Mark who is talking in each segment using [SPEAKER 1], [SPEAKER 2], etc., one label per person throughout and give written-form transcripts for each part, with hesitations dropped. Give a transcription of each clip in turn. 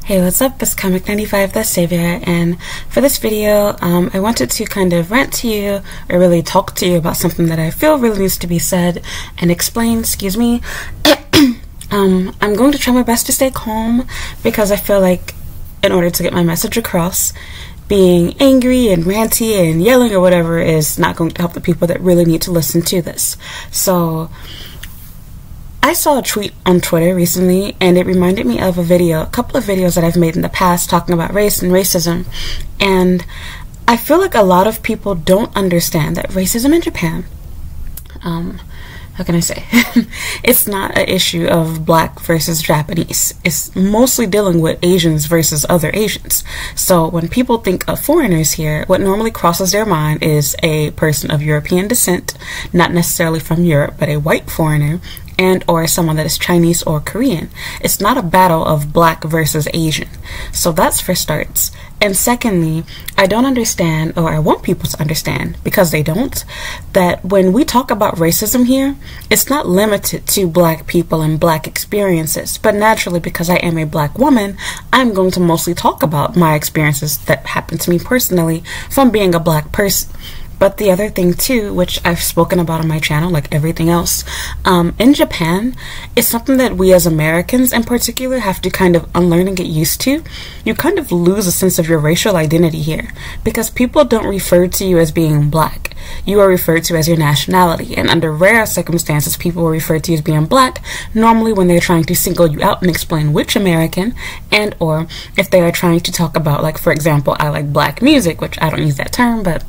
[SPEAKER 1] Hey, what's up? It's Comic95 the Savior, and for this video, I wanted to kind of rant to you, or really talk to you about something that I feel really needs to be said and explained, excuse me. I'm going to try my best to stay calm, because I feel like in order to get my message across, being angry and ranty and yelling or whatever is not going to help the people that really need to listen to this. So I saw a tweet on Twitter recently, and it reminded me of a couple of videos that I've made in the past talking about race and racism. And I feel like a lot of people don't understand that racism in Japan, how can I say? It's not an issue of black versus Japanese. It's mostly dealing with Asians versus other Asians. So when people think of foreigners here, what normally crosses their mind is a person of European descent, not necessarily from Europe, but a white foreigner, and or someone that is Chinese or Korean. It's not a battle of black versus Asian. So that's for starts. And secondly, I don't understand, or I want people to understand, because they don't, that when we talk about racism here, it's not limited to black people and black experiences. But naturally, because I am a black woman, I'm going to mostly talk about my experiences that happened to me personally from being a black person. But the other thing too, which I've spoken about on my channel, like everything else, in Japan, it's something that we as Americans in particular have to kind of unlearn and get used to. You kind of lose a sense of your racial identity here, because people don't refer to you as being black. You are referred to as your nationality, and under rare circumstances, people will refer to you as being black, normally when they're trying to single you out and explain which American, and or if they are trying to talk about, like, for example, I like black music, which I don't use that term, but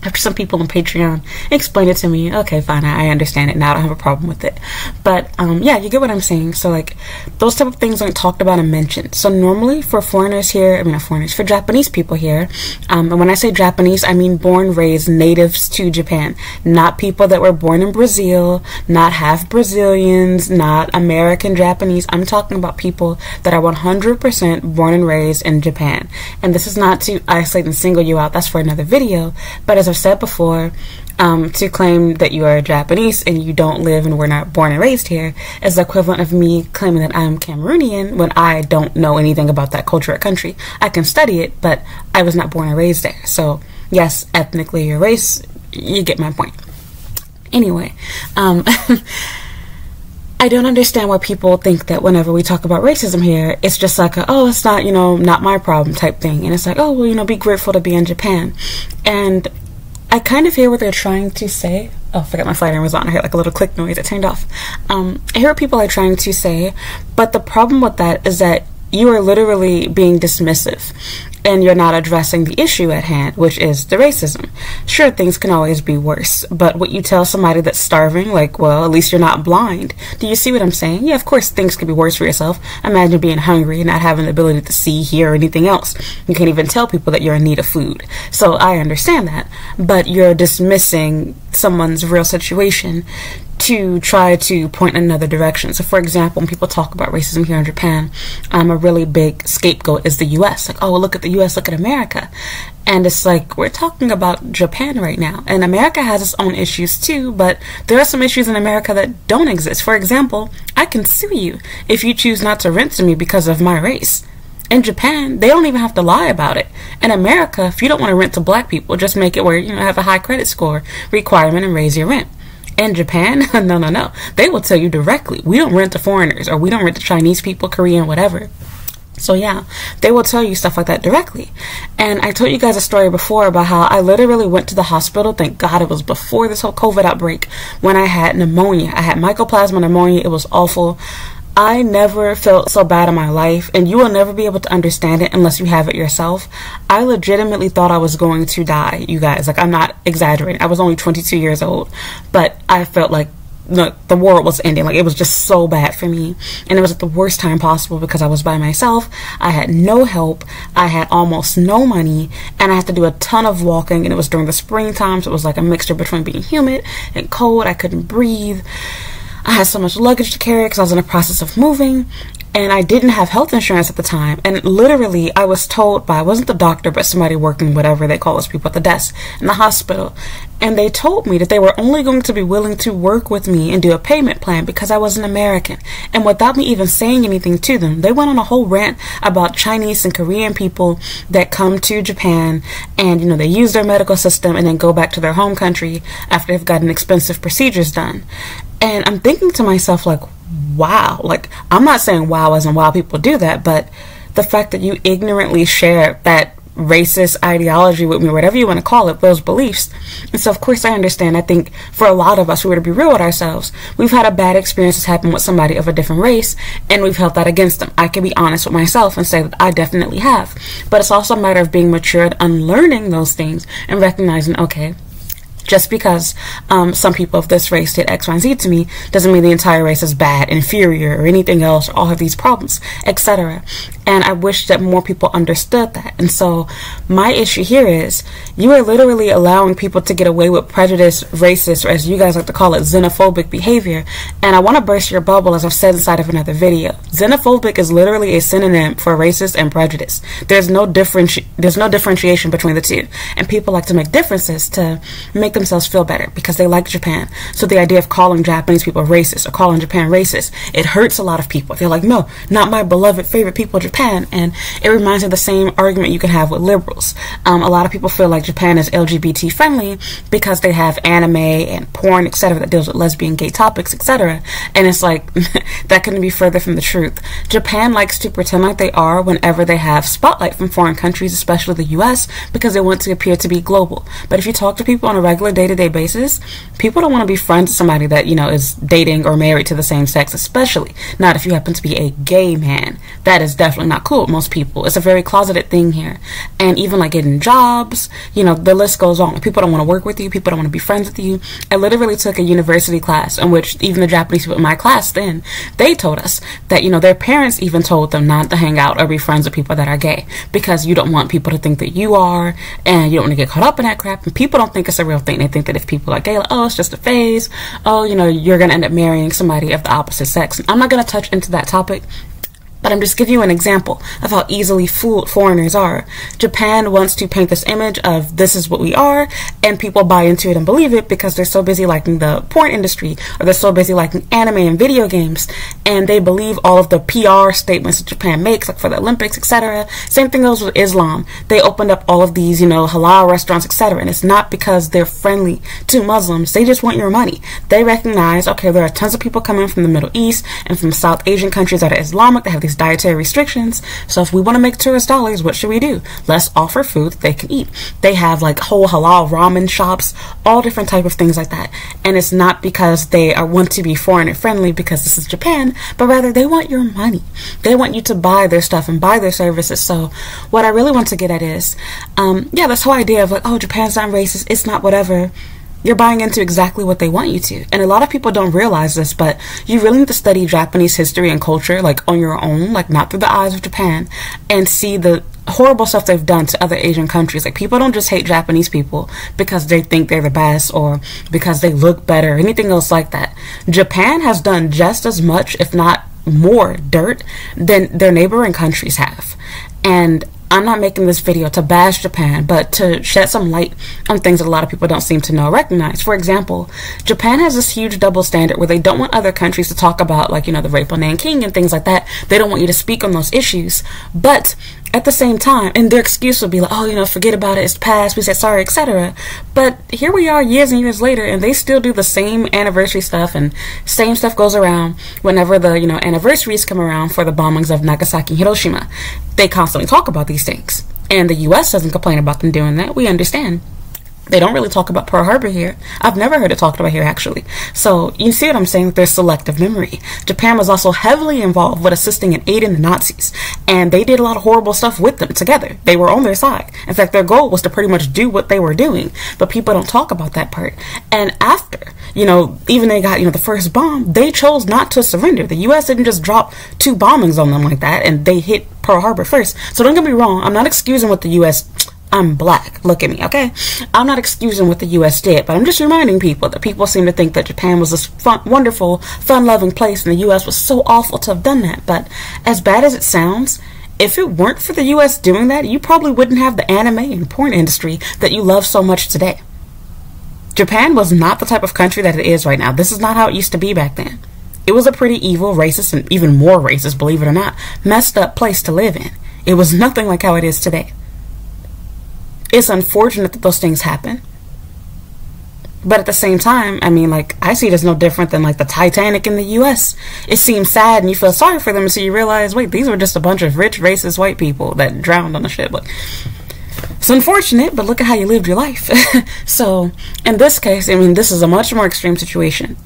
[SPEAKER 1] after some people on Patreon explain it to me, okay, fine, I understand it now, I don't have a problem with it. But yeah, you get what I'm saying. So like, those type of things aren't talked about and mentioned. So normally for foreigners here, for Japanese people here, and when I say Japanese, I mean born, raised, natives to Japan, not people that were born in Brazil, not half Brazilians, not American Japanese. I'm talking about people that are 100% born and raised in Japan. And this is not to isolate and single you out, that's for another video, but as I've said before, to claim that you are Japanese and you don't live and were not born and raised here is the equivalent of me claiming that I'm Cameroonian when I don't know anything about that culture or country. I can study it, but I was not born and raised there. So yes, ethnically or race, you get my point. Anyway, I don't understand why people think that whenever we talk about racism here, it's just like oh, it's not, not my problem type thing. And it's like, oh, well, be grateful to be in Japan. And I kind of hear what they're trying to say. Oh, I forgot my flight alarm was on. I heard like a little click noise. It turned off. I hear what people are trying to say, but the problem with that is that you are literally being dismissive and you're not addressing the issue at hand, which is the racism. Sure, things can always be worse, but what you tell somebody that's starving, like, well, at least you're not blind. Do you see what I'm saying? Yeah, of course things could be worse for yourself. Imagine being hungry and not having the ability to see, hear, or anything else. You can't even tell people that you're in need of food. So I understand that, but you're dismissing someone's real situation to try to point in another direction. So for example, when people talk about racism here in Japan, a really big scapegoat is the US. Like, oh, well, look at the US, look at America. And it's like, we're talking about Japan right now. And America has its own issues too, but there are some issues in America that don't exist. For example, I can sue you if you choose not to rent to me because of my race. In Japan, they don't even have to lie about it. In America, if you don't want to rent to black people, just make it where you have a high credit score requirement and raise your rent. In Japan, no. They will tell you directly, we don't rent to foreigners, or we don't rent to Chinese people, Korean, whatever. So yeah, they will tell you stuff like that directly. And I told you guys a story before about how I literally went to the hospital, thank God it was before this whole COVID outbreak, when I had pneumonia. I had mycoplasma pneumonia, it was awful. I never felt so bad in my life, and you will never be able to understand it unless you have it yourself. I legitimately thought I was going to die, you guys. Like, I'm not exaggerating. I was only 22 years old, but I felt like the world was ending. Like, it was just so bad for me, and it was at the worst time possible because I was by myself. I had no help. I had almost no money, and I had to do a ton of walking, and it was during the springtime, so it was like a mixture between being humid and cold. I couldn't breathe. I had so much luggage to carry because I was in the process of moving, and I didn't have health insurance at the time. And literally, I was told by, it wasn't the doctor, but somebody working, whatever they call those people at the desk in the hospital. And they told me that they were only going to be willing to work with me and do a payment plan because I was an American. And without me even saying anything to them, they went on a whole rant about Chinese and Korean people that come to Japan and, you know, they use their medical system and then go back to their home country after they've gotten expensive procedures done. And I'm thinking to myself, like, wow. Like, I'm not saying wow as in wow people do that, but the fact that you ignorantly share that racist ideology with me, whatever you want to call it, those beliefs. And so of course I understand. I think for a lot of us, we were to be real with ourselves, we've had a bad experience happen with somebody of a different race, and we've held that against them. I can be honest with myself and say that I definitely have. But it's also a matter of being mature and unlearning those things and recognizing, okay, just because some people of this race did X, Y, and Z to me doesn't mean the entire race is bad, inferior, or anything else, or all have these problems, etc. And I wish that more people understood that. And so my issue here is you are literally allowing people to get away with prejudice, racist, or as you guys like to call it, xenophobic behavior. And I want to burst your bubble, as I've said inside of another video. Xenophobic is literally a synonym for racist and prejudice. There's no differentiation between the two. And people like to make differences to make themselves feel better because they like Japan. So the idea of calling Japanese people racist or calling Japan racist, it hurts a lot of people. They're like, no, not my beloved favorite people, Japan. And it reminds me of the same argument you can have with liberals. A lot of people feel like Japan is LGBT friendly because they have anime and porn, etc., that deals with lesbian, gay topics, etc. And it's like, that couldn't be further from the truth. Japan likes to pretend like they are whenever they have spotlight from foreign countries, especially the US, because they want to appear to be global. But if you talk to people on a regular day-to-day basis, people don't want to be friends with somebody that, you know, is dating or married to the same sex, especially not if you happen to be a gay man. That is definitely not cool with most people. It's a very closeted thing here. And even like getting jobs, you know, the list goes on. People don't want to work with you. People don't want to be friends with you. I literally took a university class in which even the Japanese people in my class then, they told us that, you know, their parents even told them not to hang out or be friends with people that are gay because you don't want people to think that you are, and you don't want to get caught up in that crap. And people don't think it's a real thing. They think that if people are gay, like, oh, it's just a phase. Oh, you know, you're going to end up marrying somebody of the opposite sex. And I'm not going to touch into that topic, but I'm just giving you an example of how easily fooled foreigners are. Japan wants to paint this image of this is what we are, and people buy into it and believe it because they're so busy liking the porn industry, or they're so busy liking anime and video games, and they believe all of the PR statements that Japan makes, like for the Olympics, etc. Same thing goes with Islam. They opened up all of these, you know, halal restaurants, etc. And it's not because they're friendly to Muslims. They just want your money. They recognize, okay, there are tons of people coming from the Middle East and from South Asian countries that are Islamic. They have these dietary restrictions. So if we want to make tourist dollars, what should we do? Let's offer food that they can eat. They have like whole halal ramen shops, all different type of things like that. And it's not because they want to be foreigner friendly because this is Japan, but rather they want your money. They want you to buy their stuff and buy their services. So what I really want to get at is, yeah, this whole idea of like, oh, Japan's not racist, it's not whatever. You're buying into exactly what they want you to. And a lot of people don't realize this, but you really need to study Japanese history and culture, like on your own, like not through the eyes of Japan, and see the horrible stuff they've done to other Asian countries. Like, people don't just hate Japanese people because they think they're the best or because they look better or anything else like that. Japan has done just as much, if not more, dirt than their neighboring countries have. And I'm not making this video to bash Japan, but to shed some light on things that a lot of people don't seem to know or recognize. For example, Japan has this huge double standard where they don't want other countries to talk about, like, you know, the rape on Nanking and things like that. They don't want you to speak on those issues. But at the same time, and their excuse will be like, oh, you know, forget about it, it's past, we said sorry, etc. But here we are years and years later, and they still do the same anniversary stuff, and same stuff goes around whenever the, you know, anniversaries come around for the bombings of Nagasaki and Hiroshima. They constantly talk about these things, and the US doesn't complain about them doing that. We understand. They don't really talk about Pearl Harbor here. I've never heard it talked about here, actually. So you see what I'm saying? There's selective memory. Japan was also heavily involved with assisting and aiding the Nazis, and they did a lot of horrible stuff with them together. They were on their side. In fact, their goal was to pretty much do what they were doing, but people don't talk about that part. And after, you know, even they got, you know, the first bomb, they chose not to surrender. The US didn't just drop 2 bombings on them like that, and they hit Pearl Harbor first. So don't get me wrong, I'm not excusing what the US I'm black. Look at me, okay? I'm not excusing what the US did, but I'm just reminding people that people seem to think that Japan was this fun, wonderful, fun-loving place, and the US was so awful to have done that. But as bad as it sounds, if it weren't for the US doing that, you probably wouldn't have the anime and porn industry that you love so much today. Japan was not the type of country that it is right now. This is not how it used to be back then. It was a pretty evil, racist, and even more racist, believe it or not, messed up place to live in. It was nothing like how it is today. It's unfortunate that those things happen. But at the same time, I mean, like, I see it as no different than, like, the Titanic in the U.S. It seems sad and you feel sorry for them until you realize, wait, these were just a bunch of rich, racist white people that drowned on the ship. Like, it's unfortunate, but look at how you lived your life. So, in this case, I mean, this is a much more extreme situation.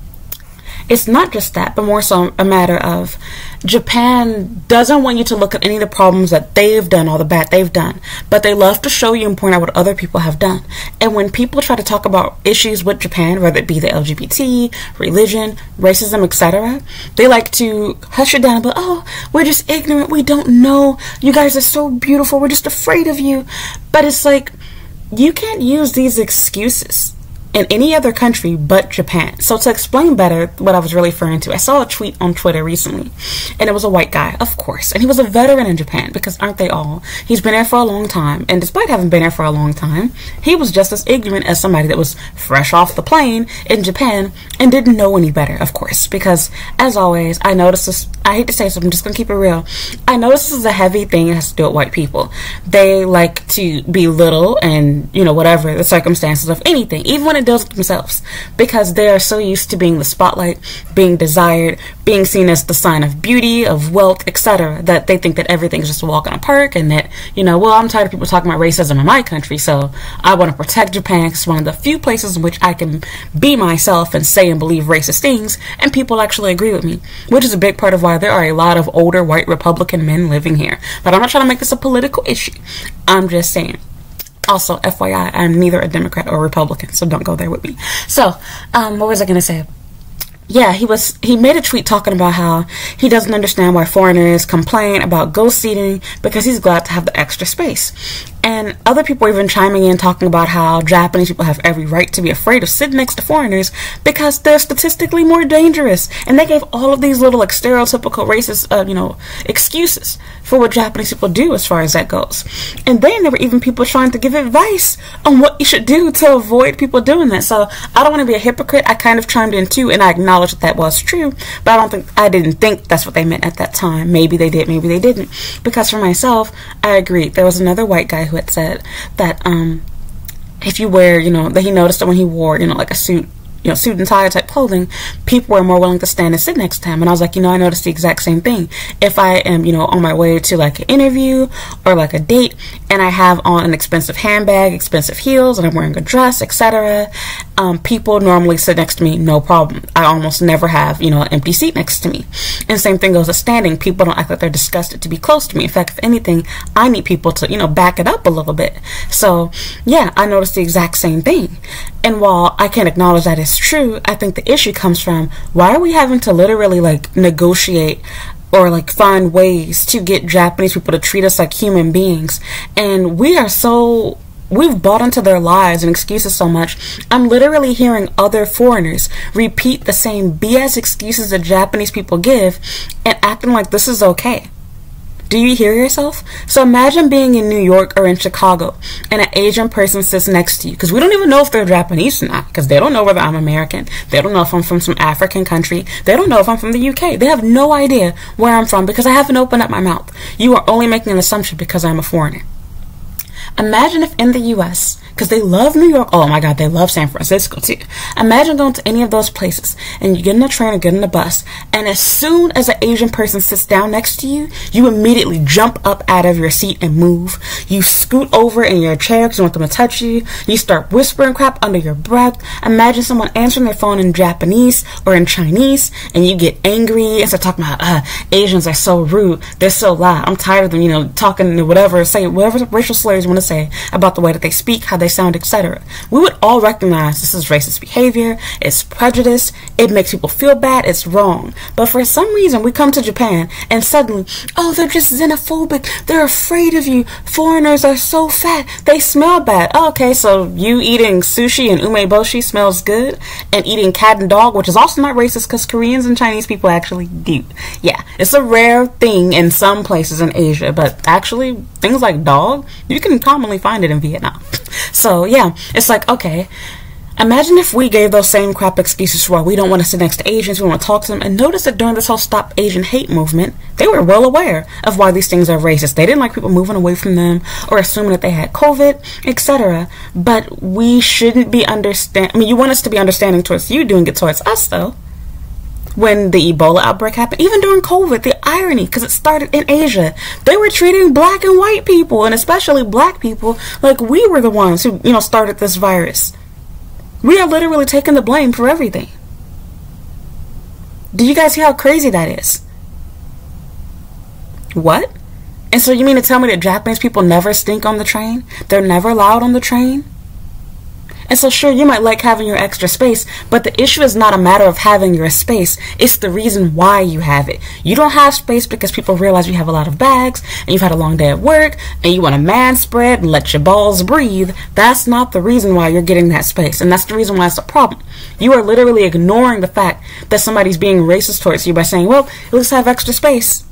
[SPEAKER 1] It's not just that, but more so a matter of Japan doesn't want you to look at any of the problems that they've done, all the bad they've done, but they love to show you and point out what other people have done. And when people try to talk about issues with Japan, whether it be the LGBT, religion, racism, etc., they like to hush it down and be, oh, we're just ignorant, we don't know, you guys are so beautiful, we're just afraid of you. But it's like, you can't use these excuses in any other country but Japan. So to explain better what I was really referring to, I saw a tweet on Twitter recently, and it was a white guy, of course, and he was a veteran in Japan, because aren't they all? He's been there for a long time, and despite having been there for a long time, he was just as ignorant as somebody that was fresh off the plane in Japan and didn't know any better, of course, because, as always, I notice this, I hate to say so, I'm just gonna keep it real, I notice this is a heavy thing that has to do with white people. They like to belittle and, you know, whatever the circumstances of anything, even when it deals with themselves, because they are so used to being the spotlight, being desired, being seen as the sign of beauty, of wealth, etc., that they think that everything's just a walk in a park, and that, you know, well, I'm tired of people talking about racism in my country, so I want to protect Japan because it's one of the few places in which I can be myself and say and believe racist things, and people actually agree with me, which is a big part of why there are a lot of older white Republican men living here. But I'm not trying to make this a political issue. I'm just saying. Also, FYI, I'm neither a Democrat or Republican, so don't go there with me. So, what was I going to say? Yeah, he made a tweet talking about how he doesn't understand why foreigners complain about ghost seating because he's glad to have the extra space. And other people are even chiming in talking about how Japanese people have every right to be afraid of sitting next to foreigners because they're statistically more dangerous. And they gave all of these little like stereotypical racist, excuses for what Japanese people do as far as that goes. And then there were even people trying to give advice on what you should do to avoid people doing that. So I don't want to be a hypocrite. I kind of chimed in too, and I acknowledged that was true, but I didn't think that's what they meant at that time. Maybe they did, maybe they didn't. Because for myself, I agreed. There was another white guy who had said that if you wear, you know, that he noticed that when he wore, you know, like a suit, you know, suit and tie type clothing, people were more willing to stand and sit next to him. And I was like, you know, I noticed the exact same thing. If I am, you know, on my way to like an interview or like a date, and I have on an expensive handbag, expensive heels, and I'm wearing a dress, etc., people normally sit next to me, no problem. I almost never have, you know, an empty seat next to me. And same thing goes with standing. People don't act like they're disgusted to be close to me. In fact, if anything, I need people to, you know, back it up a little bit. So, yeah, I noticed the exact same thing. And while I can't acknowledge that it's true, I think the issue comes from, why are we having to literally, like, negotiate or like find ways to get Japanese people to treat us like human beings? And we've bought into their lies and excuses so much. I'm literally hearing other foreigners repeat the same BS excuses that Japanese people give and acting like this is okay. Do you hear yourself? So imagine being in New York or in Chicago and an Asian person sits next to you, because we don't even know if they're Japanese or not, because they don't know whether I'm American. They don't know if I'm from some African country. They don't know if I'm from the UK. They have no idea where I'm from because I haven't opened up my mouth. You are only making an assumption because I'm a foreigner. Imagine if in the US, because they love New York, oh my god, they love San Francisco too. Imagine going to any of those places and you get in a train or get in a bus, and as soon as an Asian person sits down next to you, you immediately jump up out of your seat and move. You scoot over in your chair because you want them to touch you. You start whispering crap under your breath. Imagine someone answering their phone in Japanese or in Chinese, and you get angry and start talking about, Asians are so rude, they're so loud, I'm tired of them, you know, talking whatever, say whatever racial slurs you want to say about the way that they speak, how they sound, etc. We would all recognize this is racist behavior, it's prejudice, it makes people feel bad, it's wrong. But for some reason, we come to Japan and suddenly, oh, they're just xenophobic, they're afraid of you, foreigners are so fat, they smell bad. Oh, okay, so you eating sushi and umeboshi smells good, and eating cat and dog, which is also not racist because Koreans and Chinese people actually do. Yeah, it's a rare thing in some places in Asia, but actually, things like dog, you can commonly find it in Vietnam. So yeah, it's like, okay, imagine if we gave those same crap excuses for why we don't want to sit next to Asians, we want to talk to them, and notice that during this whole Stop Asian Hate movement, they were well aware of why these things are racist. They didn't like people moving away from them or assuming that they had COVID, etc. But we shouldn't be you want us to be understanding towards you, doing it towards us, though. When the Ebola outbreak happened, even during COVID, the irony, because it started in Asia, they were treating black and white people, and especially black people, like we were the ones who, started this virus. We are literally taking the blame for everything. Do you guys see how crazy that is? What? And so you mean to tell me that Japanese people never stink on the train? They're never loud on the train? And so sure, you might like having your extra space, but the issue is not a matter of having your space. It's the reason why you have it. You don't have space because people realize you have a lot of bags, and you've had a long day at work, and you want to man spread and let your balls breathe. That's not the reason why you're getting that space, and that's the reason why it's a problem. You are literally ignoring the fact that somebody's being racist towards you by saying, well, let's have extra space.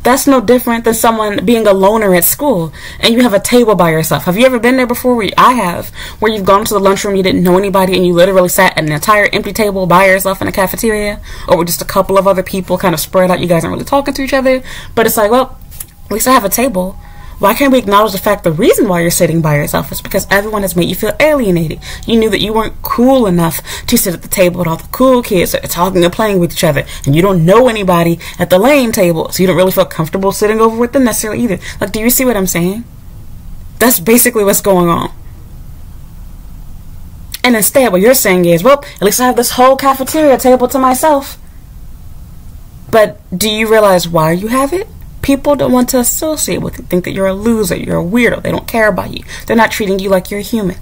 [SPEAKER 1] That's no different than someone being a loner at school and you have a table by yourself. Have you ever been there before? I have. Where you've gone to the lunchroom, you didn't know anybody, and you literally sat at an entire empty table by yourself in a cafeteria, or with just a couple of other people kind of spread out. You guys aren't really talking to each other, but it's like, well, at least I have a table. Why can't we acknowledge the fact the reason why you're sitting by yourself is because everyone has made you feel alienated. You knew that you weren't cool enough to sit at the table with all the cool kids that are talking and playing with each other, and you don't know anybody at the lame table, so you don't really feel comfortable sitting over with them necessarily either. Like, do you see what I'm saying? That's basically what's going on. And instead, what you're saying is, well, at least I have this whole cafeteria table to myself. But do you realize why you have it? People don't want to associate with you, think that you're a loser, you're a weirdo, they don't care about you. They're not treating you like you're human.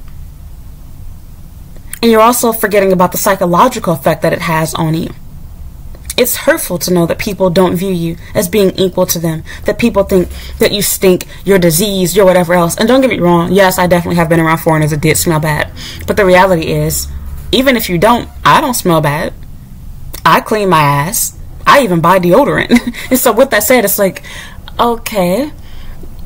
[SPEAKER 1] And you're also forgetting about the psychological effect that it has on you. It's hurtful to know that people don't view you as being equal to them, that people think that you stink, you're diseased, you're whatever else. And don't get me wrong, yes, I definitely have been around foreigners that did smell bad. But the reality is, even if you don't, I don't smell bad. I clean my ass. I even buy deodorant. And so with that said, it's like, okay,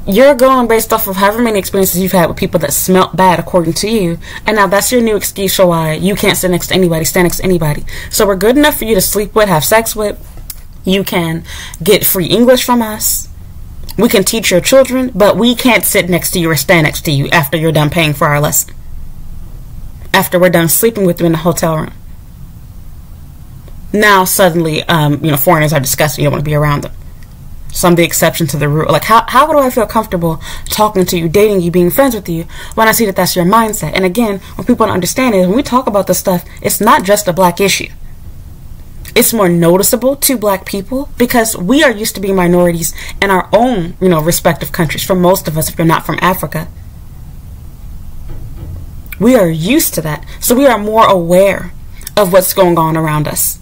[SPEAKER 1] you're going based off of however many experiences you've had with people that smelt bad according to you, and now that's your new excuse for why you can't sit next to anybody, stand next to anybody. So we're good enough for you to sleep with, have sex with. You can get free English from us. We can teach your children, but we can't sit next to you or stand next to you after you're done paying for our lesson. After we're done sleeping with you in the hotel room. Now suddenly, foreigners are disgusting. You don't want to be around them. So I'm the exception to the rule. Like, how do I feel comfortable talking to you, dating you, being friends with you, when I see that that's your mindset? And again, what people don't understand is when we talk about this stuff, it's not just a black issue. It's more noticeable to black people because we are used to being minorities in our own, respective countries. For most of us, if you're not from Africa, we are used to that. So we are more aware of what's going on around us.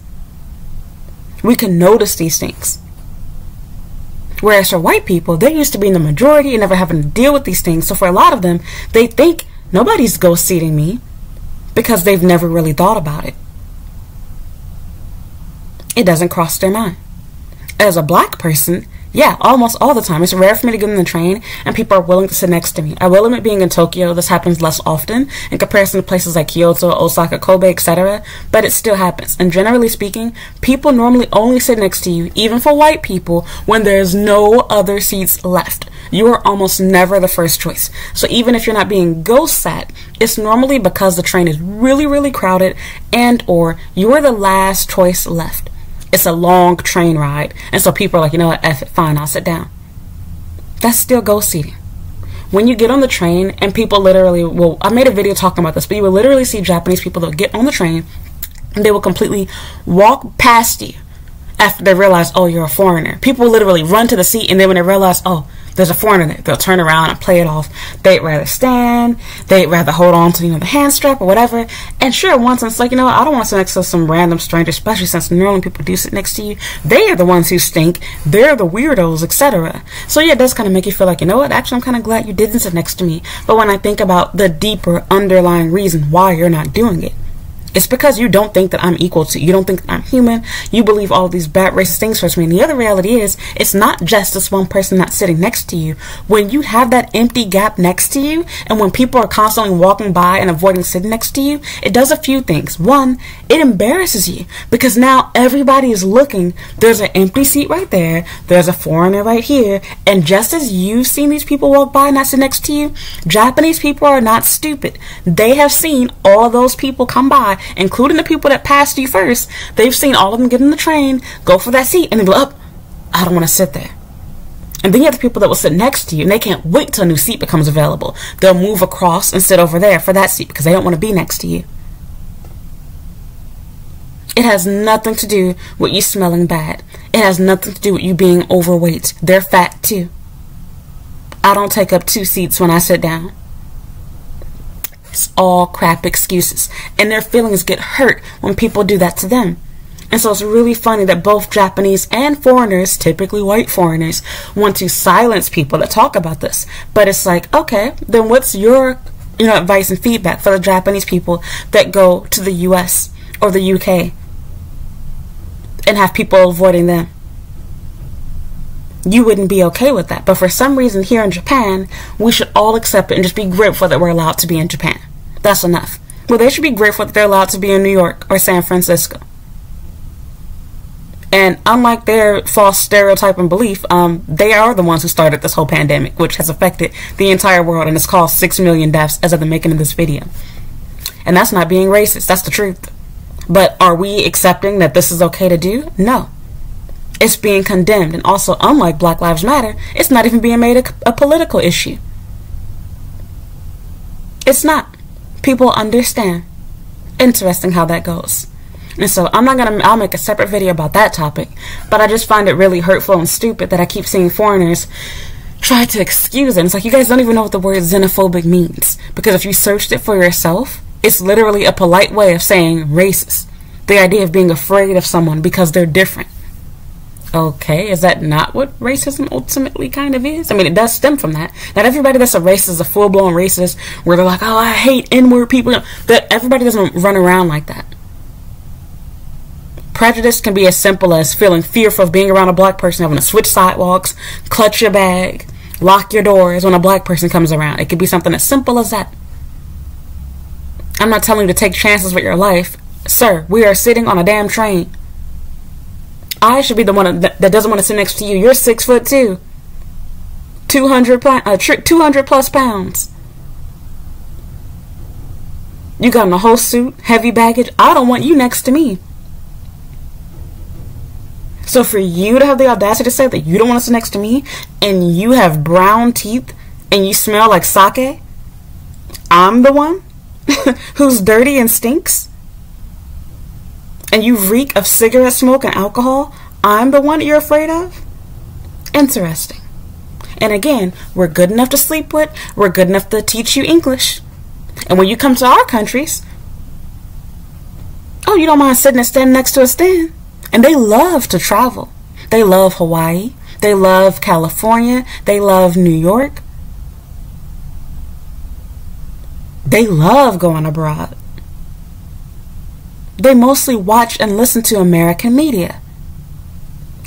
[SPEAKER 1] We can notice these things. Whereas for white people, they're used to being the majority and never having to deal with these things. So for a lot of them, they think nobody's ghost seating me because they've never really thought about it. It doesn't cross their mind. As a black person, yeah, almost all the time. It's rare for me to get on the train and people are willing to sit next to me. I will admit being in Tokyo, this happens less often in comparison to places like Kyoto, Osaka, Kobe, etc. But it still happens. And generally speaking, people normally only sit next to you, even for white people, when there's no other seats left. You are almost never the first choice. So even if you're not being ghost sat, it's normally because the train is really, really crowded and or you are the last choice left. It's a long train ride. And so people are like, you know what, F it, fine, I'll sit down. That's still ghost seating. When you get on the train and people literally will, I made a video talking about this, but you will literally see Japanese people that will get on the train and they will completely walk past you after they realize, oh, you're a foreigner. People will literally run to the seat and then when they realize, oh, there's a foreigner there, they'll turn around and play it off. They'd rather stand, they'd rather hold on to, the hand strap or whatever. And sure, once it's like, I don't want to sit next to some random stranger, especially since normally people do sit next to you. They are the ones who stink. They're the weirdos, etc. So yeah, it does kind of make you feel like, what, actually I'm kind of glad you didn't sit next to me. But when I think about the deeper underlying reason why you're not doing it, it's because you don't think that I'm equal to you. You don't think that I'm human. You believe all of these bad racist things towards me. And the other reality is, it's not just this one person not sitting next to you. When you have that empty gap next to you, and when people are constantly walking by and avoiding sitting next to you, it does a few things. One, it embarrasses you, because now everybody is looking. There's an empty seat right there. There's a foreigner right here. And just as you've seen these people walk by and not sit next to you, Japanese people are not stupid. They have seen all those people come by, including the people that passed you first. They've seen all of them get in the train, go for that seat, and they go, oh, I don't want to sit there. And then you have the people that will sit next to you, and they can't wait till a new seat becomes available. They'll move across and sit over there for that seat because they don't want to be next to you. It has nothing to do with you smelling bad. It has nothing to do with you being overweight. They're fat too. I don't take up 2 seats when I sit down. It's all crap excuses, and their feelings get hurt when people do that to them. And so it's really funny that both Japanese and foreigners, typically white foreigners, want to silence people that talk about this. But it's like, okay, then what's your advice and feedback for the Japanese people that go to the US or the UK and have people avoiding them? You wouldn't be okay with that. But for some reason here in Japan, we should all accept it and just be grateful that we're allowed to be in Japan. That's enough. Well, they should be grateful that they're allowed to be in New York or San Francisco. And unlike their false stereotype and belief, they are the ones who started this whole pandemic, which has affected the entire world, and it's caused 6 million deaths as of the making of this video. And that's not being racist. That's the truth. But are we accepting that this is okay to do? No. It's being condemned. And also, unlike Black Lives Matter, it's not even being made a political issue. It's not. People understand. Interesting how that goes. And so I'll make a separate video about that topic, but I just find it really hurtful and stupid that I keep seeing foreigners try to excuse it. It's like, you guys don't even know what the word xenophobic means, because if you searched it for yourself, it's literally a polite way of saying racist. The idea of being afraid of someone because they're different. Okay, is that not what racism ultimately kind of is? I mean, it does stem from that. Not everybody that's a racist is a full-blown racist where they're like, oh, I hate N-word people. That everybody doesn't run around like that. Prejudice can be as simple as feeling fearful of being around a black person, having to switch sidewalks, clutch your bag, lock your doors when a black person comes around. It could be something as simple as that. I'm not telling you to take chances with your life. Sir, we are sitting on a damn train. I should be the one that doesn't want to sit next to you. You're 6'2", 200 plus pounds. You got in a whole suit, heavy baggage. I don't want you next to me. So for you to have the audacity to say that you don't want to sit next to me, and you have brown teeth, and you smell like sake, I'm the one who's dirty and stinks? And you reek of cigarette smoke and alcohol, I'm the one that you're afraid of? Interesting. And again, we're good enough to sleep with, we're good enough to teach you English. And when you come to our countries, oh, you don't mind sitting and standing next to a stand? And they love to travel. They love Hawaii, they love California, they love New York. They love going abroad. They mostly watch and listen to American media.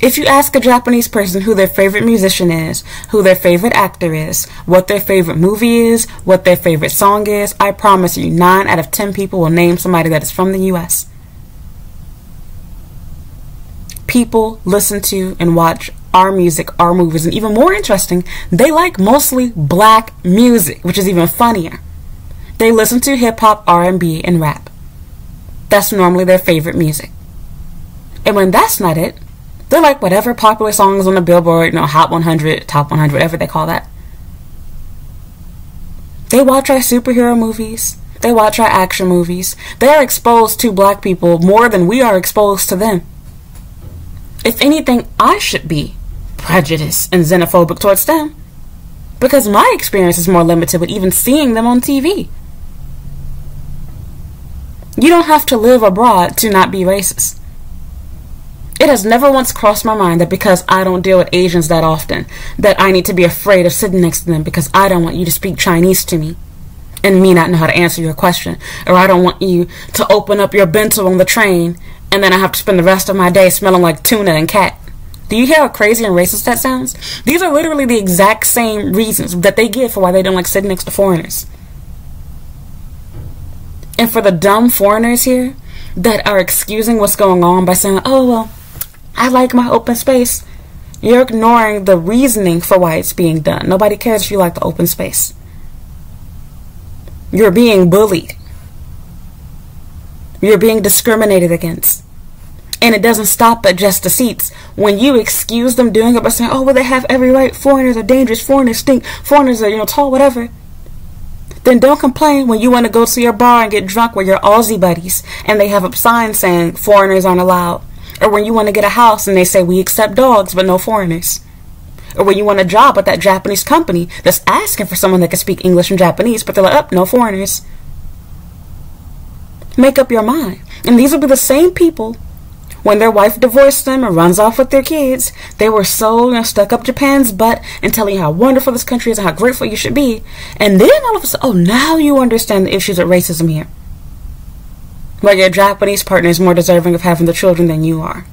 [SPEAKER 1] If you ask a Japanese person who their favorite musician is, who their favorite actor is, what their favorite movie is, what their favorite song is, I promise you 9 out of 10 people will name somebody that is from the US. People listen to and watch our music, our movies, and even more interesting, they like mostly black music, which is even funnier. They listen to hip-hop, R&B, and rap. That's normally their favorite music. And when that's not it, they like whatever popular songs on the Billboard, Hot 100, Top 100, whatever they call that. They watch our superhero movies. They watch our action movies. They are exposed to black people more than we are exposed to them. If anything, I should be prejudiced and xenophobic towards them. because my experience is more limited with even seeing them on TV. You don't have to live abroad to not be racist. It has never once crossed my mind that because I don't deal with Asians that often, that I need to be afraid of sitting next to them because I don't want you to speak Chinese to me and me not know how to answer your question. Or I don't want you to open up your bento on the train and then I have to spend the rest of my day smelling like tuna and cat. Do you hear how crazy and racist that sounds? These are literally the exact same reasons that they give for why they don't like sitting next to foreigners. And for the dumb foreigners here that are excusing what's going on by saying, oh, well, I like my open space, you're ignoring the reasoning for why it's being done. Nobody cares if you like the open space. You're being bullied. You're being discriminated against. And it doesn't stop at just the seats. When you excuse them doing it by saying, oh, well, they have every right, foreigners are dangerous, foreigners stink, foreigners are, tall, whatever, then don't complain when you want to go to your bar and get drunk with your Aussie buddies and they have a sign saying foreigners aren't allowed. Or when you want to get a house and they say we accept dogs but no foreigners. Or when you want a job at that Japanese company that's asking for someone that can speak English and Japanese, but they're like, oh, no foreigners. Make up your mind. And these will be the same people, when their wife divorced them and runs off with their kids, they were so stuck up Japan's butt and telling you how wonderful this country is and how grateful you should be. And then all of a sudden, oh, now you understand the issues of racism here. Where your Japanese partner is more deserving of having the children than you are.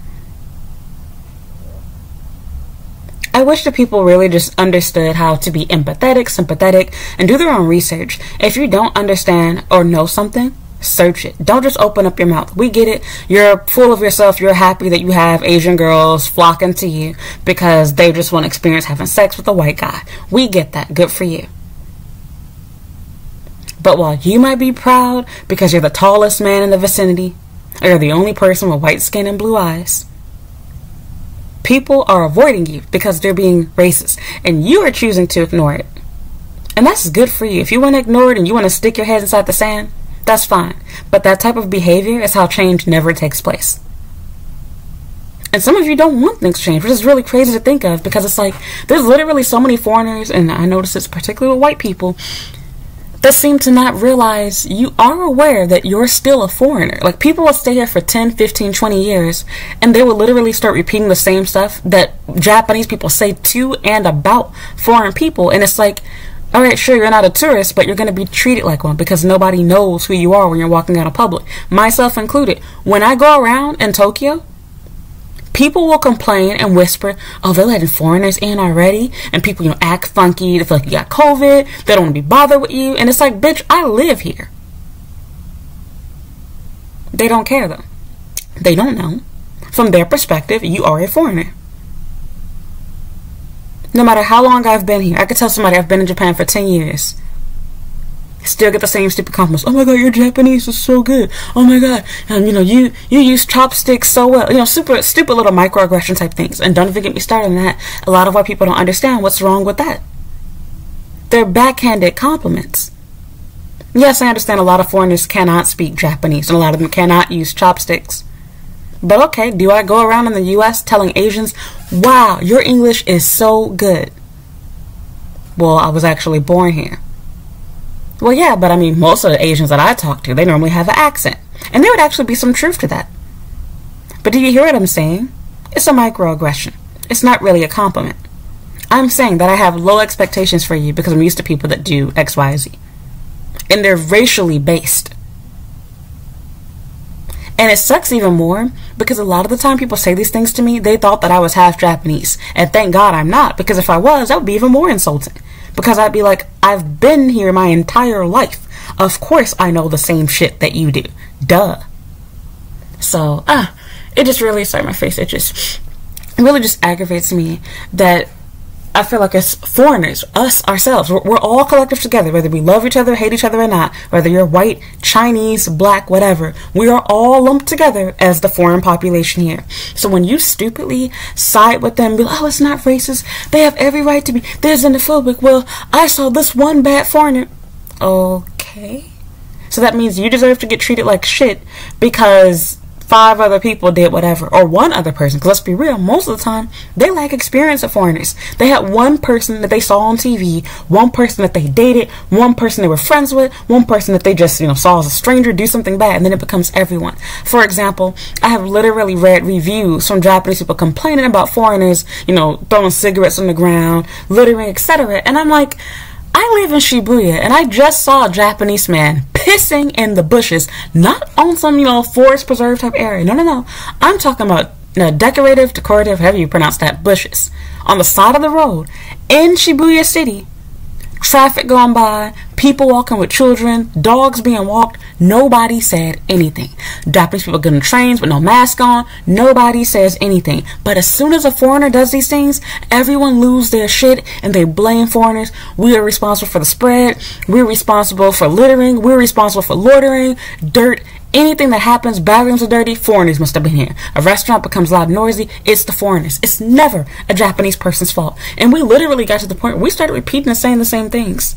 [SPEAKER 1] I wish that people really just understood how to be empathetic, sympathetic, and do their own research. If you don't understand or know something, search it. Don't just open up your mouth. We get it. You're full of yourself. You're happy that you have Asian girls flocking to you because they just want to experience having sex with a white guy. We get that. Good for you. But while you might be proud because you're the tallest man in the vicinity, or you're the only person with white skin and blue eyes, people are avoiding you because they're being racist, and you are choosing to ignore it. And that's good for you. If you want to ignore it and you want to stick your head inside the sand, that's fine. But that type of behavior is how change never takes place. And some of you don't want things changed, which is really crazy to think of because it's like there's literally so many foreigners, and I notice it's particularly with white people, that seem to not realize you are aware that you're still a foreigner. Like, people will stay here for 10, 15, 20 years, and they will literally start repeating the same stuff that Japanese people say to and about foreign people. And it's like, all right, sure, you're not a tourist, but you're going to be treated like one because nobody knows who you are when you're walking out in public. Myself included. When I go around in Tokyo, people will complain and whisper, oh, they're letting foreigners in already. And people, act funky. They feel like you got COVID. They don't want to be bothered with you. And it's like, bitch, I live here. They don't care, though. They don't know. From their perspective, you are a foreigner. No matter how long I've been here, I could tell somebody I've been in Japan for 10 years. Still get the same stupid compliments. Oh my god, your Japanese is so good. Oh my god, you use chopsticks so well. Super stupid little microaggression type things. And don't even get me started on that. A lot of white people don't understand what's wrong with that. They're backhanded compliments. Yes, I understand a lot of foreigners cannot speak Japanese, and a lot of them cannot use chopsticks. But okay, do I go around in the U.S. telling Asians, wow, your English is so good? Well, I was actually born here. Well, yeah, but I mean, most of the Asians that I talk to, they normally have an accent. And there would actually be some truth to that. But do you hear what I'm saying? It's a microaggression. It's not really a compliment. I'm saying that I have low expectations for you because I'm used to people that do X, Y, Z. And they're racially based. And it sucks even more because a lot of the time people say these things to me, they thought that I was half Japanese. And thank God I'm not, because if I was, that would be even more insulting. Because I'd be like, I've been here my entire life. Of course I know the same shit that you do. Duh. So, it just really, sorry, my face itches. It really just aggravates me that I feel like as foreigners, us, ourselves, we're all collective together, whether we love each other, hate each other or not, whether you're white, Chinese, black, whatever, we are all lumped together as the foreign population here. So when you stupidly side with them, be like, oh, it's not racist, they have every right to be, they're xenophobic, well, I saw this one bad foreigner. Okay. So that means you deserve to get treated like shit because 5 other people did whatever, or 1 other person. Because let's be real, most of the time they lack experience of foreigners. They had 1 person that they saw on TV, 1 person that they dated, 1 person they were friends with, 1 person that they just saw as a stranger do something bad, and then it becomes everyone. For example, I have literally read reviews from Japanese people complaining about foreigners, throwing cigarettes on the ground, littering, etc. And I'm like, I live in Shibuya, and I just saw a Japanese man pissing in the bushes, not on some, forest preserve type area. No. I'm talking about decorative, however you pronounce that, bushes on the side of the road in Shibuya City. Traffic going by, people walking with children, dogs being walked. Nobody said anything. Japanese people getting trains with no mask on. Nobody says anything. But as soon as a foreigner does these things, everyone loses their shit and they blame foreigners. We are responsible for the spread. We're responsible for littering. We're responsible for loitering, dirt. Anything that happens, bathrooms are dirty, foreigners must have been here. A restaurant becomes loud and noisy, it's the foreigners. It's never a Japanese person's fault. And we literally got to the point where we started repeating and saying the same things.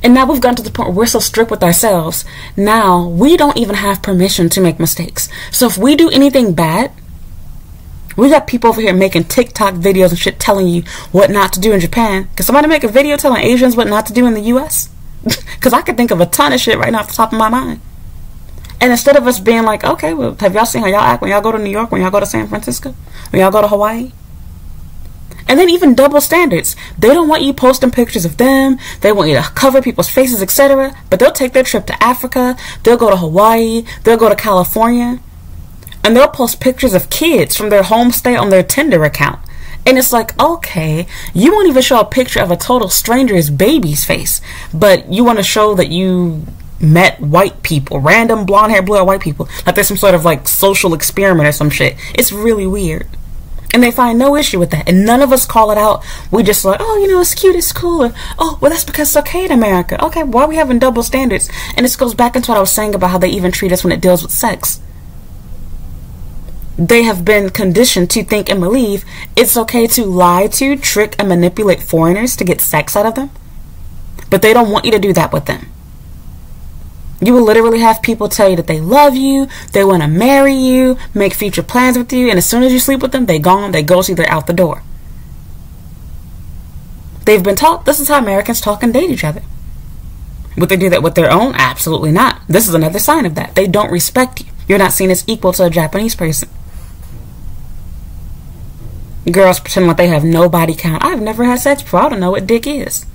[SPEAKER 1] And now we've gotten to the point where we're so strict with ourselves. Now we don't even have permission to make mistakes. So if we do anything bad, we got people over here making TikTok videos and shit telling you what not to do in Japan. Can somebody make a video telling Asians what not to do in the US? Because I could think of a ton of shit right now off the top of my mind. And instead of us being like, okay, well, have y'all seen how y'all act when y'all go to New York, when y'all go to San Francisco, when y'all go to Hawaii? And then even double standards. They don't want you posting pictures of them. They want you to cover people's faces, etc. But they'll take their trip to Africa. They'll go to Hawaii. They'll go to California. And they'll post pictures of kids from their homestay on their Tinder account. And it's like, okay, you won't even show a picture of a total stranger's baby's face, but you want to show that you met white people, random blonde hair, blue-eyed white people, like there's some sort of like social experiment or some shit. It's really weird. And they find no issue with that. And none of us call it out. We just like, oh, it's cute, it's cool. Or, oh, well, that's because it's okay in America. Okay, why are we having double standards? And this goes back into what I was saying about how they even treat us when it deals with sex. They have been conditioned to think and believe it's okay to lie to, trick, and manipulate foreigners to get sex out of them. But they don't want you to do that with them. You will literally have people tell you that they love you, they want to marry you, make future plans with you, and as soon as you sleep with them, they gone, they ghost you, they're out the door. They've been taught this is how Americans talk and date each other. Would they do that with their own? Absolutely not. This is another sign of that. They don't respect you. You're not seen as equal to a Japanese person. Girls pretend like they have no body count. I've never had sex before. I don't know what dick is.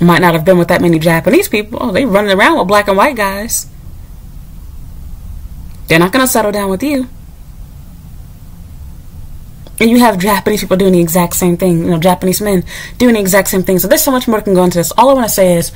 [SPEAKER 1] Might not have been with that many Japanese people. Oh, they running around with black and white guys. They're not going to settle down with you. And you have Japanese people doing the exact same thing. Japanese men doing the exact same thing. So there's so much more that can go into this. All I want to say is,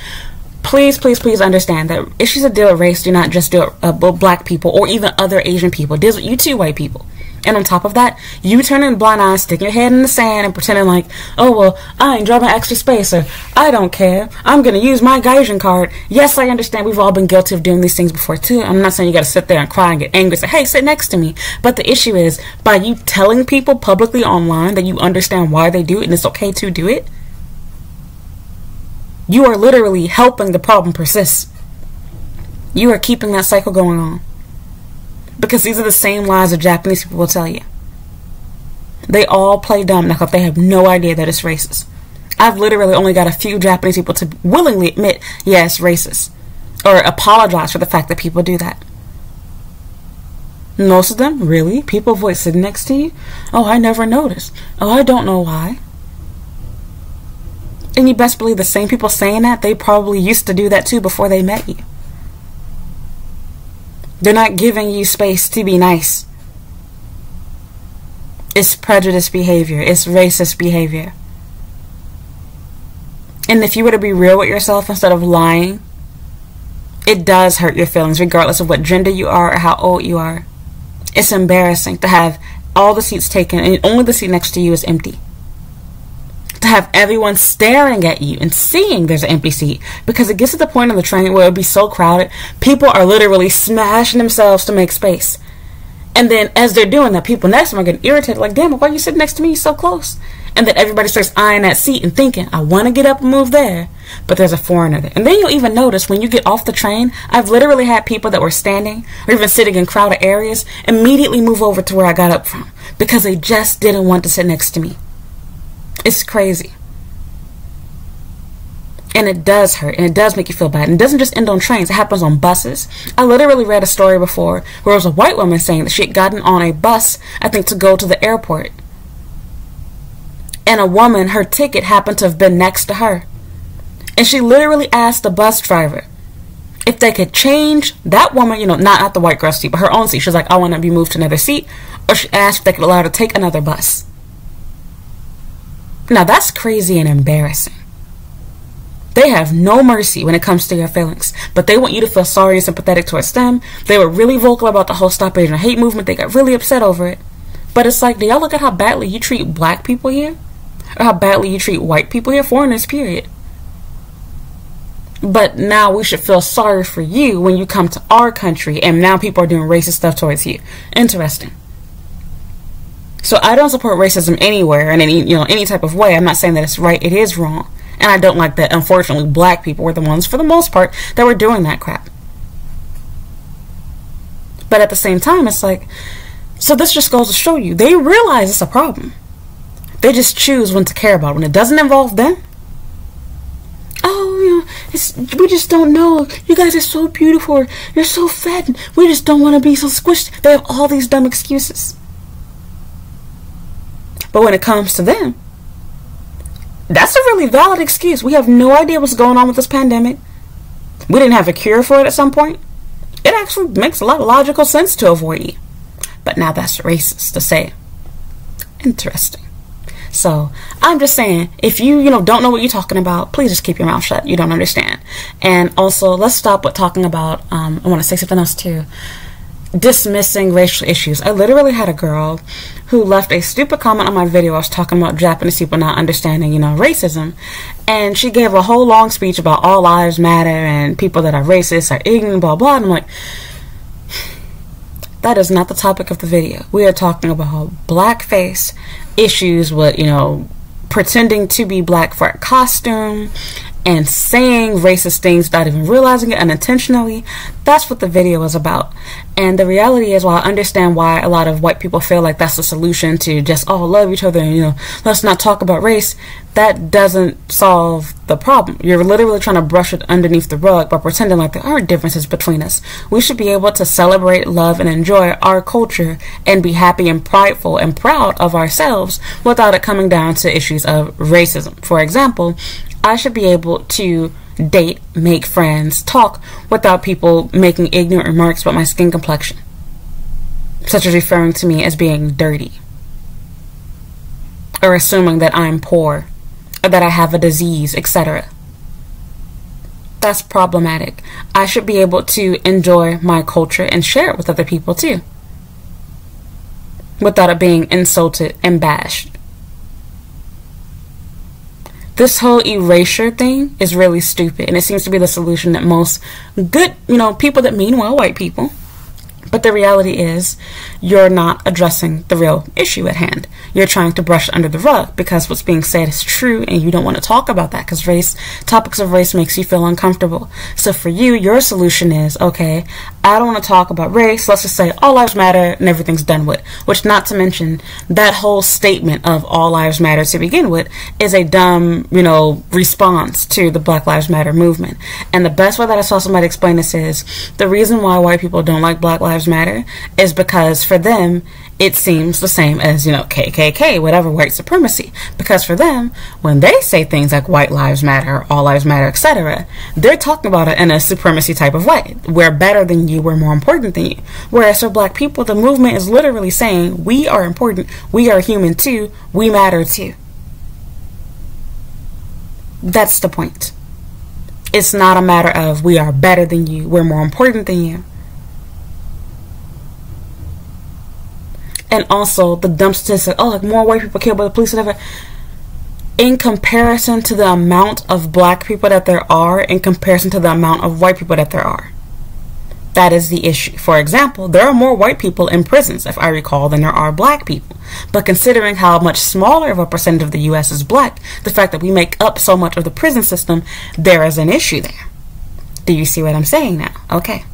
[SPEAKER 1] please, please, please understand that issues that deal with race do not just deal with black people or even other Asian people. It deals with you too, white people. And on top of that, you turning a blind eye, sticking your head in the sand and pretending like, oh, well, I ain't driving extra space, or I don't care. I'm going to use my Gaijin card. Yes, I understand we've all been guilty of doing these things before, too. I'm not saying you got to sit there and cry and get angry and say, hey, sit next to me. But the issue is, by you telling people publicly online that you understand why they do it and it's okay to do it, you are literally helping the problem persist. You are keeping that cycle going on. Because these are the same lies that Japanese people will tell you. They all play dumb like they have no idea that it's racist. I've literally only got a few Japanese people to willingly admit, yeah, it's racist. Or apologize for the fact that people do that. Most of them, really? People avoid sitting next to you? Oh, I never noticed. Oh, I don't know why. And you best believe the same people saying that, they probably used to do that too before they met you. They're not giving you space to be nice. It's prejudice behavior. It's racist behavior. And if you were to be real with yourself instead of lying, it does hurt your feelings regardless of what gender you are or how old you are. It's embarrassing to have all the seats taken and only the seat next to you is empty. To have everyone staring at you and seeing there's an empty seat, because it gets to the point on the train where it'll be so crowded, people are literally smashing themselves to make space. And then as they're doing that, people next to them are getting irritated, like, damn, why are you sitting next to me so close? And then everybody starts eyeing that seat and thinking, I want to get up and move there, but there's a foreigner there. And then you'll even notice when you get off the train, I've literally had people that were standing or even sitting in crowded areas immediately move over to where I got up from because they just didn't want to sit next to me. It's crazy. And it does hurt, and it does make you feel bad. And it doesn't just end on trains. It happens on buses. I literally read a story before where it was a white woman saying that she had gotten on a bus, I think, to go to the airport. And a woman, her ticket happened to have been next to her. And she literally asked the bus driver if they could change that woman, you know, not the white girl's seat, but her own seat. She was like, I want to be moved to another seat. Or she asked if they could allow her to take another bus. Now, that's crazy and embarrassing. They have no mercy when it comes to your feelings, but they want you to feel sorry and sympathetic towards them. They were really vocal about the whole Stop Asian Hate movement. They got really upset over it. But it's like, do y'all look at how badly you treat black people here? Or how badly you treat white people here? Foreigners, period. But now we should feel sorry for you when you come to our country and now people are doing racist stuff towards you. Interesting. So I don't support racism anywhere in any type of way. I'm not saying that it's right. It is wrong. And I don't like that, unfortunately, black people were the ones, for the most part, that were doing that crap. But at the same time, it's like, so this just goes to show you, they realize it's a problem. They just choose when to care about it. When it doesn't involve them, oh, you know, we just don't know. You guys are so beautiful. You're so fat. We just don't want to be so squished. They have all these dumb excuses. But when it comes to them, that's a really valid excuse. We have no idea what's going on with this pandemic. We didn't have a cure for it at some point. It actually makes a lot of logical sense to avoid it. But now that's racist to say. Interesting. So I'm just saying, if you don't know what you're talking about, please just keep your mouth shut. You don't understand. And also, let's stop with talking about, I want to say something else too. Dismissing racial issues. I literally had a girl who left a stupid comment on my video. I was talking about Japanese people not understanding, racism. And she gave a whole long speech about all lives matter and people that are racist are ignorant, blah, blah. And I'm like, that is not the topic of the video. We are talking about blackface issues with, pretending to be black for a costume and saying racist things without even realizing it unintentionally. That's what the video is about. And the reality is, while I understand why a lot of white people feel like that's the solution to just all love each other and, let's not talk about race, that doesn't solve the problem. You're literally trying to brush it underneath the rug by pretending like there aren't differences between us. We should be able to celebrate, love, and enjoy our culture and be happy and prideful and proud of ourselves without it coming down to issues of racism. For example, I should be able to date, make friends, talk without people making ignorant remarks about my skin complexion, such as referring to me as being dirty, or assuming that I'm poor, or that I have a disease, etc. That's problematic. I should be able to enjoy my culture and share it with other people too, without it being insulted and bashed. This whole erasure thing is really stupid, and it seems to be the solution that most good, people that mean well, white people. But the reality is, you're not addressing the real issue at hand. You're trying to brush it under the rug because what's being said is true, and you don't want to talk about that because topics of race makes you feel uncomfortable. So for you, your solution is, okay, I don't want to talk about race. Let's just say all lives matter and everything's done with. Which, not to mention, that whole statement of all lives matter to begin with is a dumb, response to the Black Lives Matter movement. And the best way that I saw somebody explain this is, the reason why white people don't like Black Lives Matter is because for them it seems the same as KKK, whatever, white supremacy. Because for them, when they say things like white lives matter, all lives matter, etc., they're talking about it in a supremacy type of way. We're better than you, we're more important than you. Whereas for black people, the movement is literally saying we are important, we are human too, we matter too. That's the point. It's not a matter of we are better than you, we're more important than you. And also the dumb statistic, more white people killed by the police, whatever. In comparison to the amount of black people that there are, in comparison to the amount of white people that there are, That is the issue. For example, there are more white people in prisons, if I recall, than there are black people. But considering how much smaller of a percentage of the U.S. is black, the fact that we make up so much of the prison system, there is an issue there. Do you see what I'm saying now? Okay.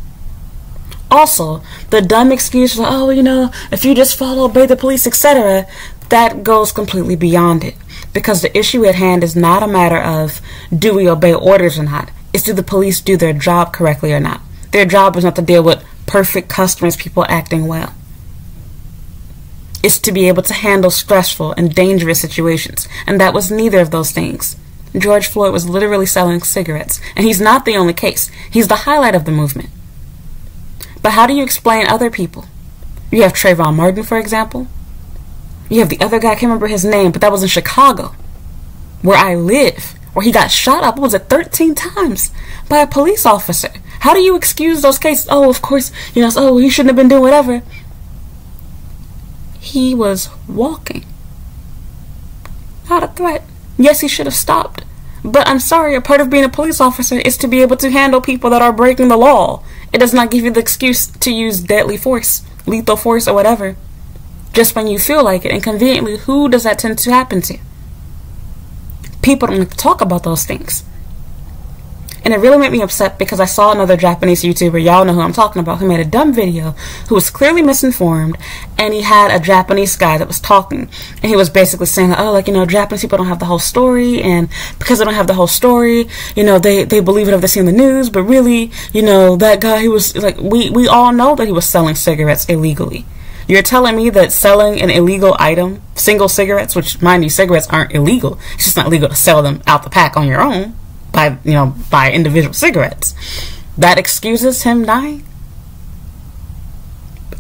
[SPEAKER 1] Also, the dumb excuse like, oh, you know, if you just follow, obey the police, etc., that goes completely beyond it. Because the issue at hand is not a matter of do we obey orders or not. It's do the police do their job correctly or not. Their job is not to deal with perfect customers, people acting well. It's to be able to handle stressful and dangerous situations. And that was neither of those things. George Floyd was literally selling cigarettes. And he's not the only case. He's the highlight of the movement. But how do you explain other people? You have Trayvon Martin, for example. You have the other guy, I can't remember his name, but that was in Chicago, where I live, where he got shot up, what was it, 13 times by a police officer. How do you excuse those cases? Oh, of course, you know, oh, he shouldn't have been doing whatever. He was walking. Not a threat. Yes, he should have stopped. But I'm sorry, a part of being a police officer is to be able to handle people that are breaking the law. It does not give you the excuse to use deadly force, lethal force, or whatever, just when you feel like it. And conveniently, who does that tend to happen to? People don't like to talk about those things. And it really made me upset because I saw another Japanese YouTuber, y'all know who I'm talking about, who made a dumb video, who was clearly misinformed, and he had a Japanese guy that was talking, and he was basically saying, oh, like, you know, Japanese people don't have the whole story, and because they don't have the whole story, you know, they believe it if they see in the news, but really, you know, that guy, he was, like, we all know that he was selling cigarettes illegally. You're telling me that selling an illegal item, single cigarettes, which, mind you, cigarettes aren't illegal, it's just not legal to sell them out the pack on your own, by individual cigarettes, that excuses him dying?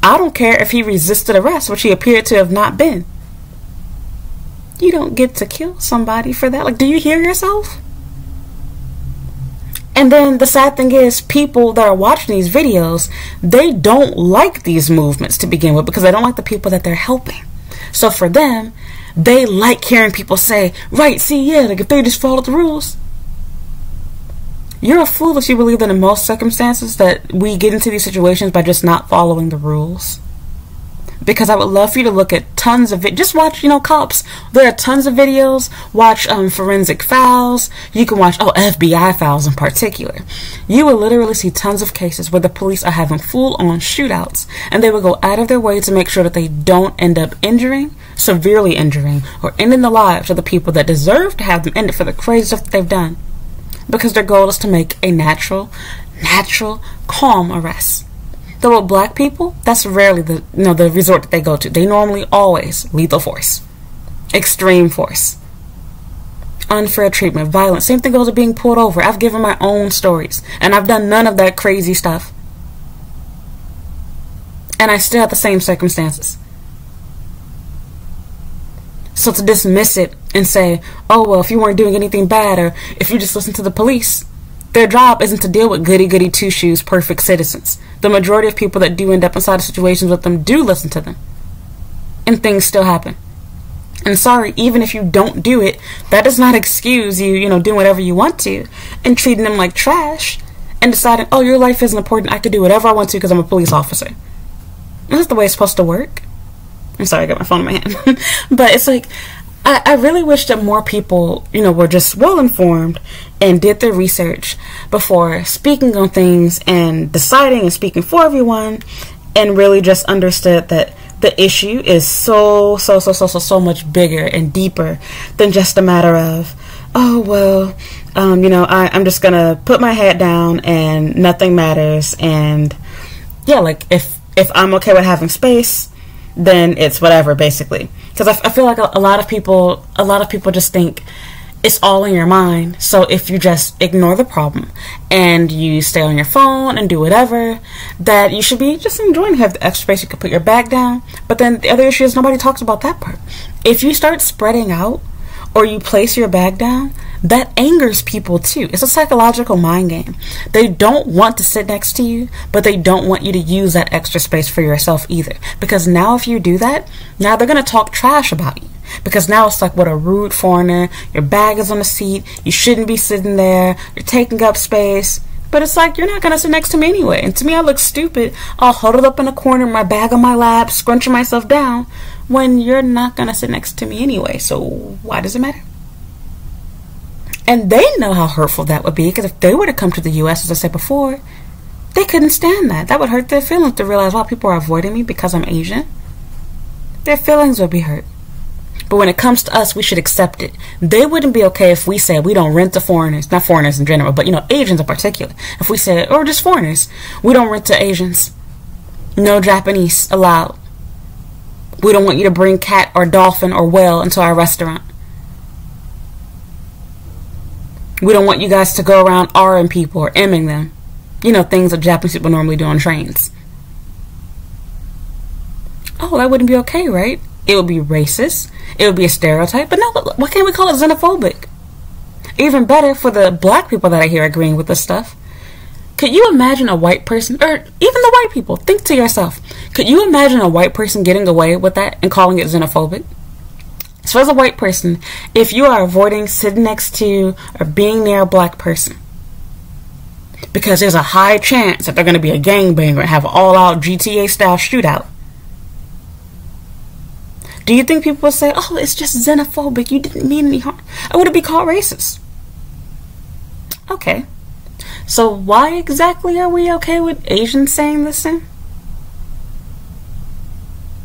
[SPEAKER 1] I don't care if he resisted arrest, which he appeared to have not been. You don't get to kill somebody for that. Like, do you hear yourself? And then the sad thing is, people that are watching these videos, they don't like these movements to begin with because they don't like the people that they're helping. So for them, they like hearing people say, right, see, yeah, like if they just followed the rules. You're a fool if you believe that in most circumstances that we get into these situations by just not following the rules. Because I would love for you to look at tons of it. Just watch, you know, cops. There are tons of videos. Watch forensic files. You can watch, FBI files in particular. You will literally see tons of cases where the police are having full-on shootouts, and they will go out of their way to make sure that they don't end up injuring, severely injuring, or ending the lives of the people that deserve to have them ended for the crazy stuff that they've done. Because their goal is to make a natural, calm arrest. Though with black people, that's rarely the resort that they go to. They normally always lethal force, extreme force, unfair treatment, violence. Same thing goes with being pulled over. I've given my own stories, and I've done none of that crazy stuff. And I still have the same circumstances. So to dismiss it and say, oh, well, if you weren't doing anything bad, or if you just listen to the police, their job isn't to deal with goody-goody two-shoes, perfect citizens. The majority of people that do end up inside of situations with them do listen to them. And things still happen. And sorry, even if you don't do it, that does not excuse you, you know, doing whatever you want to and treating them like trash and deciding, oh, your life isn't important, I can do whatever I want to because I'm a police officer. That's the way it's supposed to work. I'm sorry, I got my phone in my hand. But it's like, I really wish that more people, you know, were just well informed and did their research before speaking on things and deciding and speaking for everyone, and really just understood that the issue is so much bigger and deeper than just a matter of, oh, well, you know, I'm just gonna put my head down and nothing matters, and yeah, like if I'm okay with having space, then it's whatever, basically. Because I feel like a lot of people just think it's all in your mind. So if you just ignore the problem and you stay on your phone and do whatever, that you should be just enjoying, have the extra space, you can put your bag down. But then the other issue is nobody talks about that part. If you start spreading out or you place your bag down, that angers people too. It's a psychological mind game. They don't want to sit next to you, but they don't want you to use that extra space for yourself either. Because now if you do that, now they're going to talk trash about you. Because now it's like, what a rude foreigner, your bag is on the seat, you shouldn't be sitting there, you're taking up space. But it's like, you're not going to sit next to me anyway. And to me, I look stupid, all huddled up in a corner, my bag on my lap, scrunching myself down, when you're not going to sit next to me anyway. So why does it matter? And they know how hurtful that would be, because if they were to come to the U.S., as I said before, they couldn't stand that. That would hurt their feelings to realize, wow, people are avoiding me because I'm Asian. Their feelings would be hurt. But when it comes to us, we should accept it. They wouldn't be okay if we said we don't rent to foreigners, not foreigners in general, but, you know, Asians in particular. If we said, or just foreigners, we don't rent to Asians. No Japanese allowed. We don't want you to bring cat or dolphin or whale into our restaurant. We don't want you guys to go around R-ing people or M-ing them. You know, things that Japanese people normally do on trains. Oh, that wouldn't be okay, right? It would be racist. It would be a stereotype. But no, why can't we call it xenophobic? Even better for the black people that I hear agreeing with this stuff. Could you imagine a white person, or even the white people, think to yourself, could you imagine a white person getting away with that and calling it xenophobic? So as a white person, if you are avoiding sitting next to or being near a black person, because there's a high chance that they're going to be a gangbanger and have an all-out GTA-style shootout, do you think people would say, oh, it's just xenophobic, you didn't mean any harm? Or would it be called racist? Okay. So why exactly are we okay with Asians saying this thing?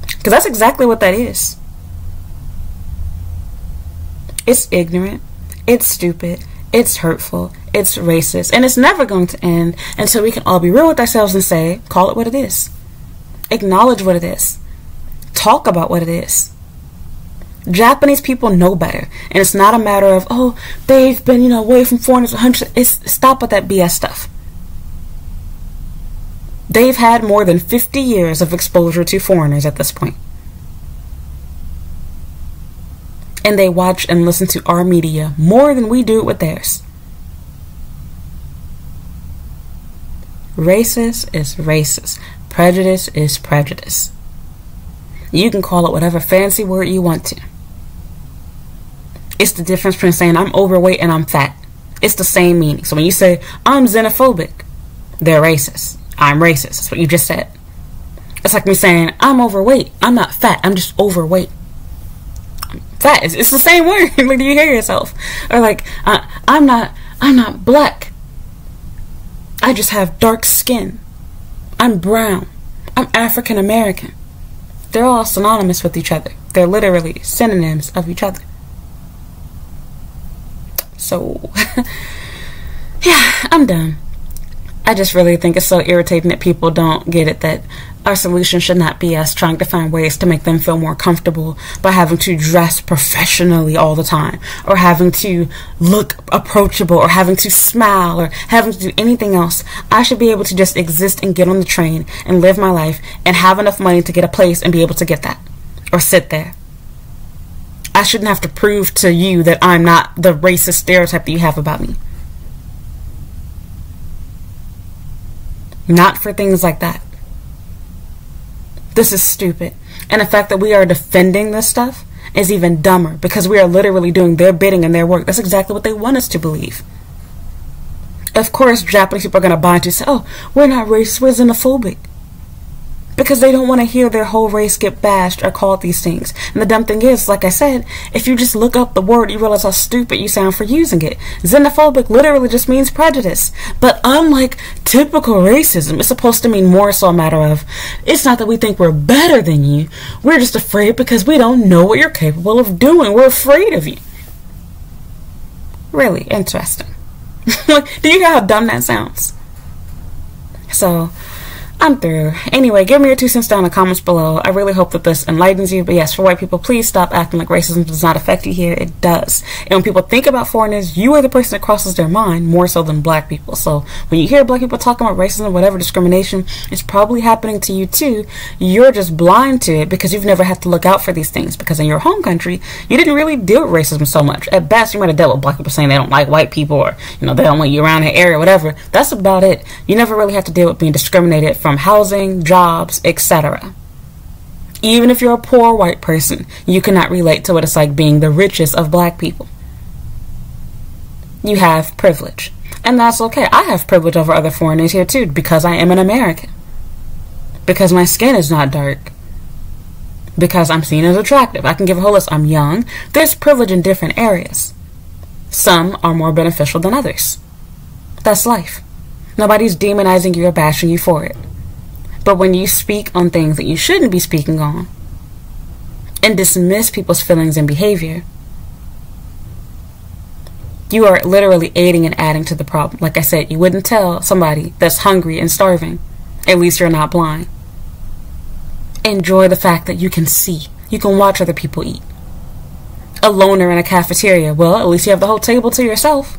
[SPEAKER 1] Because that's exactly what that is. It's ignorant. It's stupid. It's hurtful. It's racist. And it's never going to end until we can all be real with ourselves and say, call it what it is. Acknowledge what it is. Talk about what it is. Japanese people know better. And it's not a matter of, oh, they've been, you know, away from foreigners for hundreds. Stop with that BS stuff. They've had more than 50 years of exposure to foreigners at this point. And they watch and listen to our media more than we do it with theirs. Racist is racist. Prejudice is prejudice. You can call it whatever fancy word you want to. It's the difference between saying I'm overweight and I'm fat. It's the same meaning. So when you say I'm xenophobic, they're racist. I'm racist. That's what you just said. It's like me saying I'm overweight. I'm not fat. I'm just overweight. Fat. It's the same word. Like, do you hear yourself? Or like I'm not black. I just have dark skin. I'm brown. I'm African American. They're all synonymous with each other. They're literally synonyms of each other. So, yeah, I'm done. I just really think it's so irritating that people don't get it, that our solution should not be us trying to find ways to make them feel more comfortable by having to dress professionally all the time, or having to look approachable, or having to smile, or having to do anything else. I should be able to just exist and get on the train and live my life and have enough money to get a place and be able to get that, or sit there. I shouldn't have to prove to you that I'm not the racist stereotype that you have about me. Not for things like that. This is stupid. And the fact that we are defending this stuff is even dumber, because we are literally doing their bidding and their work. That's exactly what they want us to believe. Of course, Japanese people are going to buy into, say, oh, we're not racist, we're xenophobic. Because they don't want to hear their whole race get bashed or called these things. And the dumb thing is, like I said, if you just look up the word, you realize how stupid you sound for using it. Xenophobic literally just means prejudice. But unlike typical racism, it's supposed to mean more so a matter of, it's not that we think we're better than you, we're just afraid because we don't know what you're capable of doing. We're afraid of you. Really interesting. Do you hear how dumb that sounds? So, I'm through. Anyway, give me your 2 cents down in the comments below. I really hope that this enlightens you. But yes, for white people, please stop acting like racism does not affect you here. It does. And when people think about foreigners, you are the person that crosses their mind more so than black people. So when you hear black people talking about racism, whatever discrimination, it's probably happening to you too. You're just blind to it because you've never had to look out for these things. Because in your home country, you didn't really deal with racism so much. At best, you might have dealt with black people saying they don't like white people, or, you know, they don't want you around the area, whatever. That's about it. You never really have to deal with being discriminated from housing, jobs, etc. Even if you're a poor white person, you cannot relate to what it's like being the richest of black people. you have privilege. And that's okay. I have privilege over other foreigners here too, because I am an American. Because my skin is not dark. Because I'm seen as attractive. I can give a whole list. I'm young. There's privilege in different areas. Some are more beneficial than others. That's life. Nobody's demonizing you or bashing you for it. But when you speak on things that you shouldn't be speaking on, and dismiss people's feelings and behavior, you are literally aiding and adding to the problem. Like I said, you wouldn't tell somebody that's hungry and starving, at least you're not blind. Enjoy the fact that you can see. You can watch other people eat. A loner in a cafeteria, well, at least you have the whole table to yourself.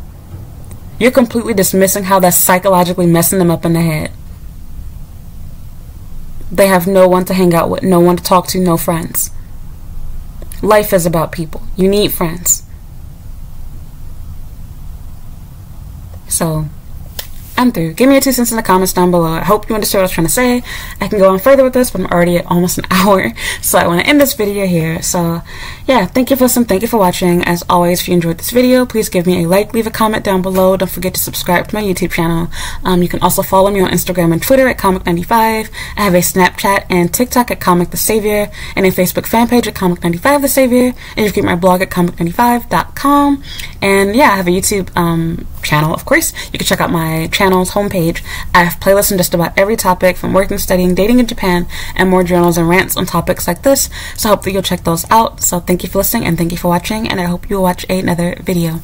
[SPEAKER 1] You're completely dismissing how that's psychologically messing them up in the head. They have no one to hang out with, no one to talk to, no friends. Life is about people. You need friends. So, I'm through. Give me your 2 cents in the comments down below. I hope you understood what I was trying to say. I can go on further with this, but I'm already at almost an hour. So I want to end this video here. So, yeah, thank you for listening. Thank you for watching. As always, if you enjoyed this video, please give me a like, leave a comment down below. Don't forget to subscribe to my YouTube channel. You can also follow me on Instagram and Twitter at Comic95. I have a Snapchat and TikTok at Comic the Savior, and a Facebook fan page at Comic95 the Savior. And you can get my blog at Comic95.com. And yeah, I have a YouTube channel, of course. You can check out my channel's homepage. I have playlists on just about every topic, from working, studying, dating in Japan, and more journals and rants on topics like this. So I hope that you'll check those out. So thank you for listening, and thank you for watching, and I hope you'll watch another video.